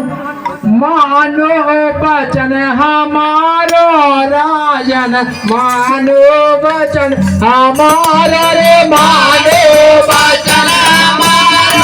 मानो वचन हमारो राजन, मानो वचन हमारा रे, मानो वचन हमारा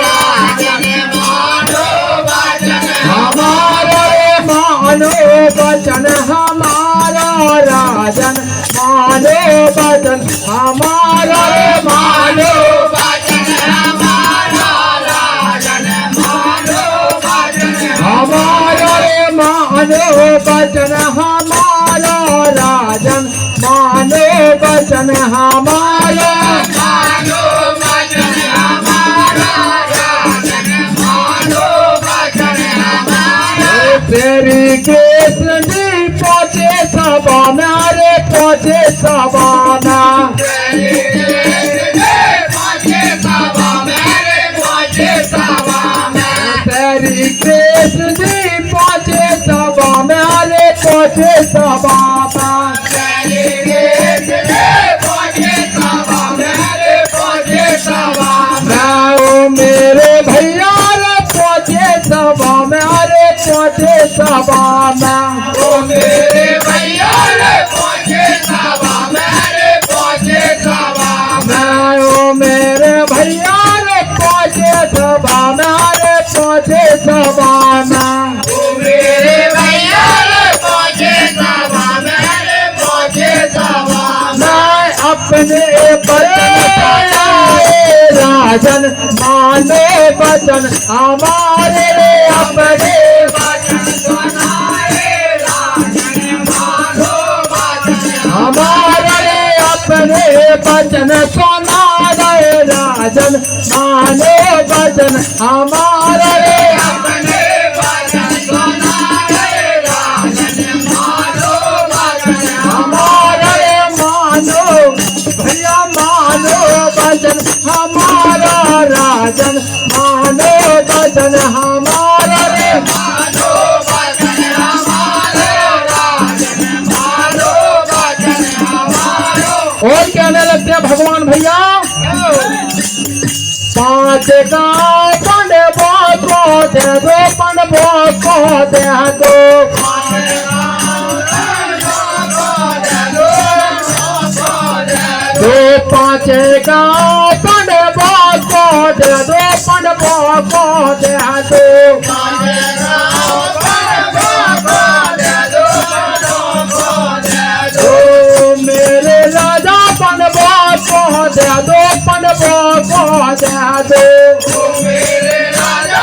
राजन, मानो वचन हमारा रे, मानो वचन हमारा राजन, मानो वचन हमारा रे, मानो वचन हमारा राजन, मानो वचन हमारा रे, मानो वचन हमारा राजन, मानो वचन हमारा, मानो वचन हमारा राजन, मानो वचन हमारा। तेरी कृष्ण जी पहुंचे सभा में रे, पहुंचे सभा में, तेरी कृष्ण जी पहुंचे सभा में रे, पहुंचे सभा में, तेरी कृष्ण जी पहुंचे सभा में रे, पहुंचे सभा में, तेरी कृष्ण जी पहुंचे सभा में रे, पहुंचे सभा में। ओ मेरे भैया रे पहुंचे सभा में रे, पहुंचे सभा में, ओ मेरे भैया रे पहुंचे सभा में रे, पहुंचे सभा में, ओ मेरे भैया रे पहुंचे सभा में रे, पहुंचे सभा में, ओ मेरे भैया रे पहुंचे सभा में रे, पहुंचे सभा में। अपने बड़े राजन मानो वचन हमारे रे, अपने वचन सुनाए राजन, मानो वचन हमारे रे, अपने वचन सुनाए राजन, मानो वचन हमारे रे, अपने वचन सुनाए राजन, मानो वचन हमारे रे, मानो भैया मानो वचन हमारा राजन, मानो वचन हमारा रे, मानो वचन हमारा राजन, मानो वचन हमारा। और कहने लगते हैं भगवान भैया, पांच गाँव पंड को दे दो, पंड को दे दो, दो पांच गाँव पंड को दे दो, पंड को दे दो, दो मेरे राजा पंड को दे दो, पंड को दे दो, मेरे राजा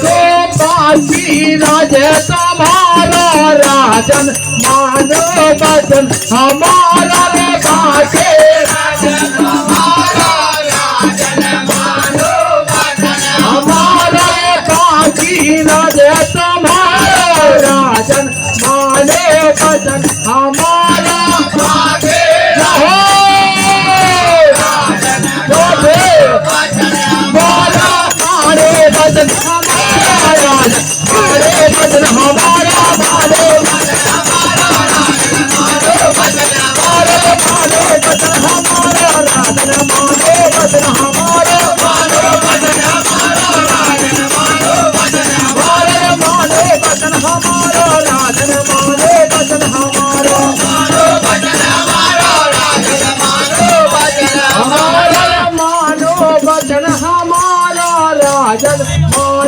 दो बाकी राजे तुम्हारा राजन, मानो वचन हमारा रे, बाके राजन हमारा राजन, मानो वचन हमारा रे, बाकी राजे तुम्हारा राजन, मानो वचन हमारा, बाके रहो राजन, बोले बोला मानो वचन हमारा राजन, मानो वचन हमारा, मानो वचन हमारा राजन, मानो वचन हमारा, मानो वचन हमारा राजन, मानो वचन हमारा, मानो वचन हमारा राजन, मानो वचन हमारा, मानो वचन हमारा राजन, मानो वचन हमारा, मानो वचन हमारा राजन, मानो वचन हमारा, मानो वचन हमारा राजन, मानो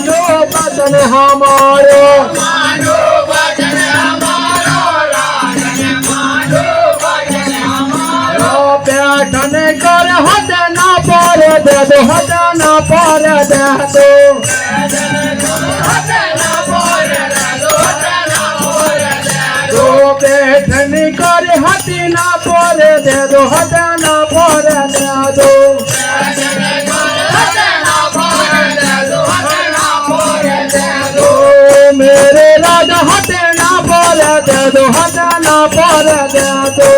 वचन हमारा, मानो वचन हमारा राजन, मानो वचन हमारा। बैठन कर हट ना पर दे दो, हट ना पर दे दो, बैठन कर हट ना पर दे दो, हट ना पर दे दो, मेरे राजा हट ना पर दे दो, हट ना पर दे दो,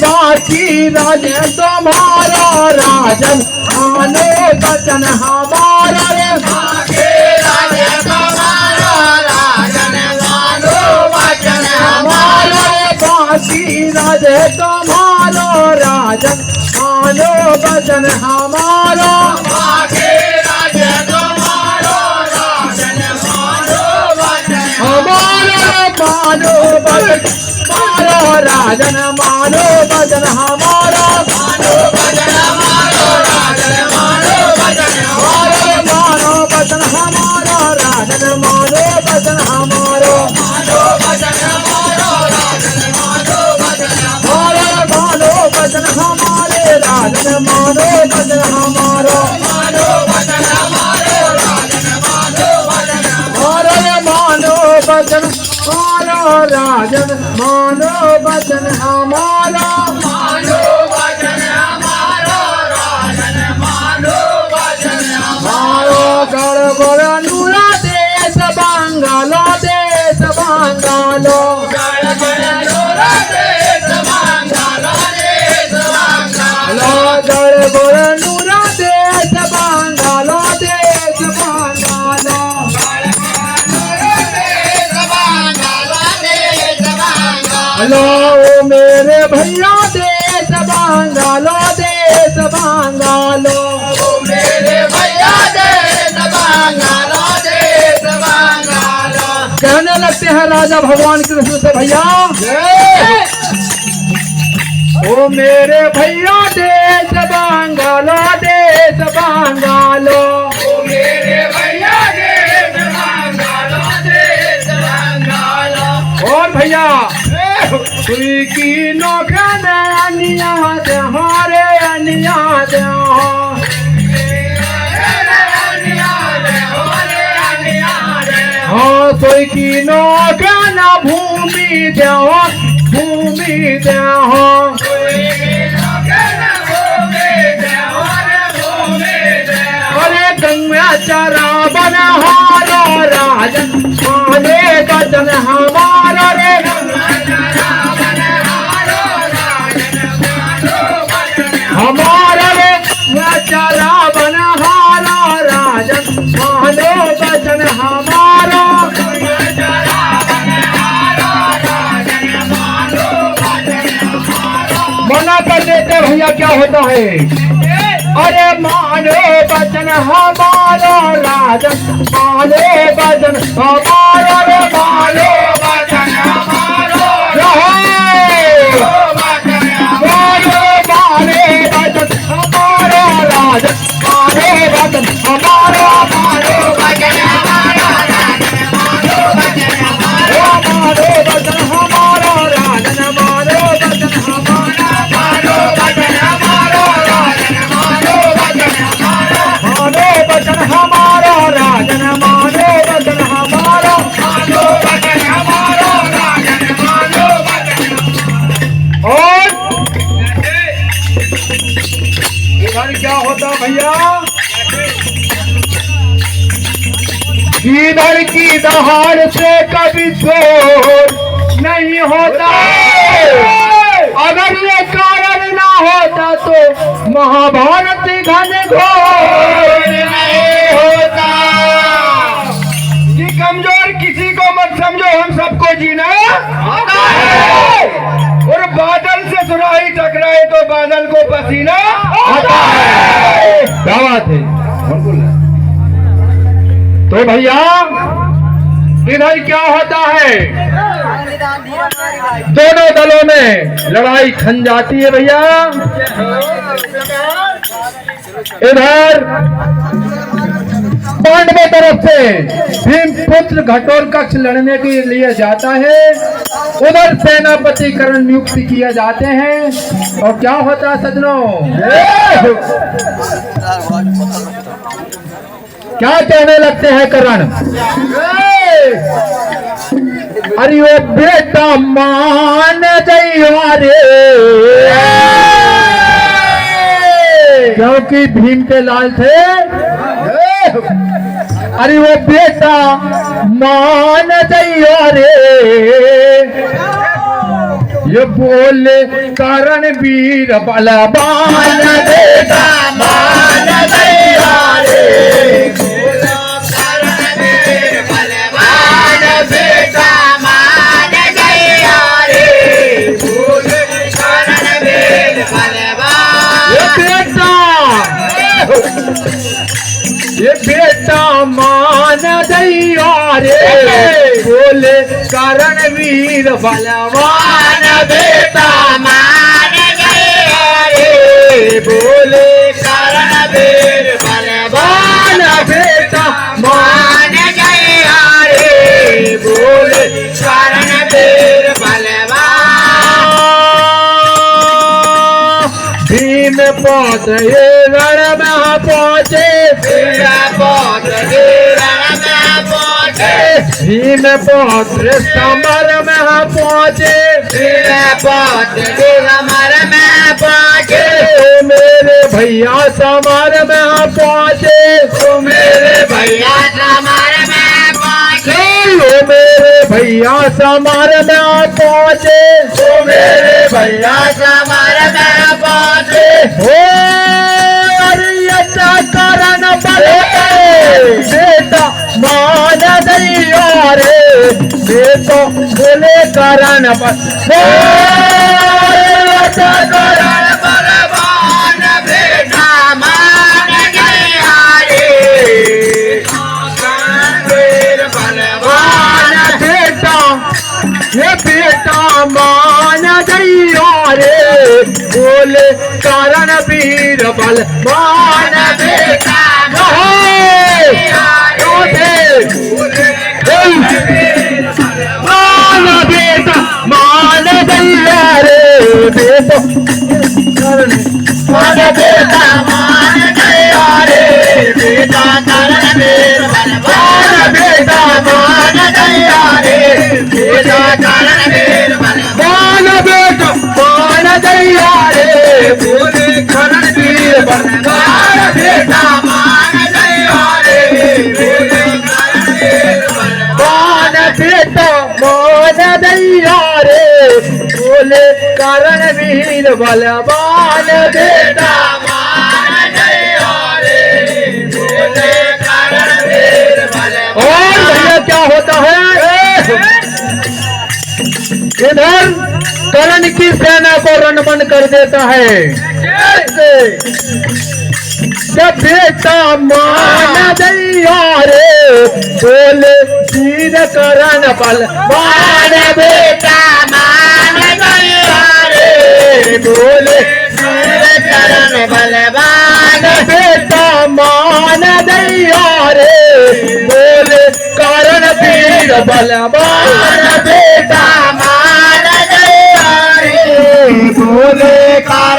बाकी राजे तुम्हारा राजन, मानो वचन हमारा रे, बाकी राजे तुम्हारा राजन, मानो वचन हमारा रे, बाकी धीरज तुम्हारो राजन मानो वचन हमारो मानो वचन मारो राजन मानो वचन हमारो मानो वचन हमारो राजन मानो वचन हमारो मानो वचन हमारो राजन मानो वचन हमारो मानो वचन हमारो राजन मानो वचन हमारो मानो वचन हमारे राजन मानो वचन हमारो मानो वचन हमारो राजन मानो वचन हमारो मानो वचन मानो राजन मानो वचन हमारा मानो वचन हमारो राजन मानो वचन हमारो गड़बड़ नूरा देश बंगालो गड़बड़ नूरा देश बंगालो गड़बड़ नूरा देश बंगालो हेलो मेरे भैया देश बंगालो मेरे भैया देश बंगालो कहने लगते हैं राजा भगवान कृष्ण से भैया ओ मेरे भैया देश बंगालो मेरे भैया देश बंगालो और भैया सुई की नौकन अनिया दे हारे अनिया दे हाँ सुई की नौकन भूमि दे अरे गंगा चरा बना हारो राजन माने वचन हमारा रे हमारा रे चला बना हारा राजन मानो वचन हमारा मना कर देते भैया क्या होता है अरे मानो वचन हमारा राजन मानो वचन हमारा रे मानो वचन हमारा राजन मानो वचन हमारा मानो वचन हमारा राजन मानो वचन हमारा मानो वचन हमारा राजन मानो वचन हमारा मानो वचन हमारा राजन मानो वचन हमारा मानो वचन हमारा राजन मानो वचन हमारा मानो वचन हमारा राजन मानो वचन और इधर क्या होता भैया इधर की दहाड़ से कभी शोर नहीं होता अगर ये कारण ना होता तो महाभारत घनघोर नहीं होता कि कमजोर किसी को मत समझो हम सबको जीना आता है और बादल से सुराही टकराए तो बादल को पसीना आता है क्या बात है तो भैया इधर क्या होता है दोनों दलों में लड़ाई खन जाती है भैया इधर पांडवों तरफ से भीम पुत्र घटोत्कच लड़ने के लिए जाता है उधर सेनापति कर्ण नियुक्त किए जाते हैं और क्या होता है सजनों क्या कहने लगते हैं करण अरे वो बेटा मान जइयो रे क्योंकि भीम के लाल थे अरे वो बेटा मान जइयो रे ये बोले करण वीर बलवान बेटा मान जइयो रे बेटा मान जइयो रे ये बेटा मान दैया रे बोले कारण वीर बलवान बेटा मान दैया रे बोले कारण वीर बलवान बेटा मान दैया रे बोले कारण वीर बलवान भीम पहुंचे रण में पहुंचे भीम पौत्र समर में पहुंचे समर में पहुंचे मेरे भैया समर में पहुंचे मेरे भैया समर में पहुंचे मेरे भैया समर में पहुंचे मेरे भैया समर में पहुंचे हो कारण बेटा मान दैया रे बेटा बोले कारण कारण बलवान बेटा मान दैया रे बलवान बेटा ये बेटा मान दैया रे बोले कारण वीर बलवान बेटा मान बेटा मान दैया रे बेटा मान बेटा मान दैया रे बेटा कारण वीर बलवान बेटा मान दैया रे बेटा कारण वीर बलवान बेटा मान दैया रे बोले कारण वीर बलवान बेटा मान दैया रे बोले कारण वीर बलवान बेटा मान दैया रे बोले कारण वीर बलवान बेटा मान दैया रे बोले कारण वीर बलवान। और भैया क्या होता है इधर कर्ण की सेना को रणबंद कर देता है जब बेटा मान दैया रे बोले वीर करण बलवान बेटा मान दैया रे बोले वीर करण बलवान बेटा मान दैया रे बोले कारण वीर बलवान बेटा मान दैया रे बोले कारण